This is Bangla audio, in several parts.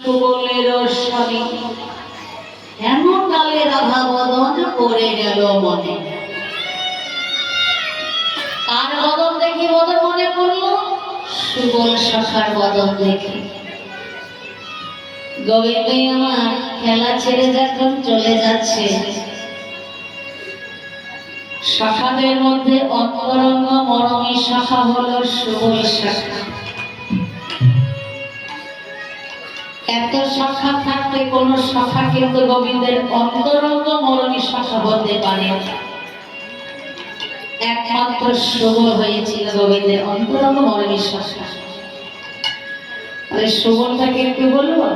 সুবলের স্বামী এমন কালে রাধা বদন পড়ে গেল মনে। কার বদন দেখি বদন মনে পড়লো? সুবল শাখার বদন দেখি। গোবিন্দ আমার খেলা ছেড়ে যখন চলে যাচ্ছে, শাখাদের মধ্যে অন্তরঙ্গ মরমী শাখা হলো সুবল শাখা। এত শাখা থাকতে কোন শাখা কিন্তু গোবিন্দের অন্তরঙ্গ মরমী শাখা হতে পারে, একমাত্র সুবল হয়েছিল গোবিন্দের অন্তরঙ্গ মরমী শাখা। তাহলে সুবলটাকে একটু বলবো,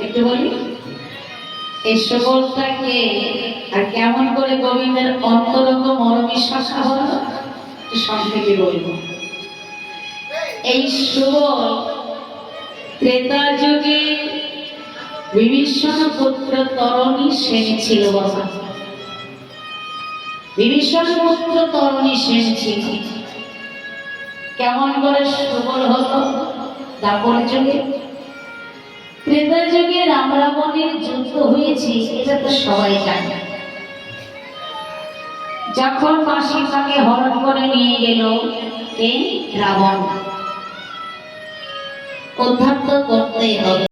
একটু বলি এই সুবলটাকে আর কেমন করে গোবিন্দের অন্তরঙ্গ মরমী শাখা হলো সংক্ষেপে বলবো। এই সুবল ত্রেতা যুগে বিভীষণ পুত্র তরণী সেন ছিল। বাবা বিভীষণ পুত্র তরণী সেন ছিল। কেমন করে সুবল হলো? দাপর যুগে, ত্রেতা যুগে রাম রাবণের যুদ্ধ হয়েছে, এটা তো সবাই জানে। যখন মাসি তাকে হরণ করে নিয়ে গেল রাবণ, উদ্ধার তো করতেই হবে।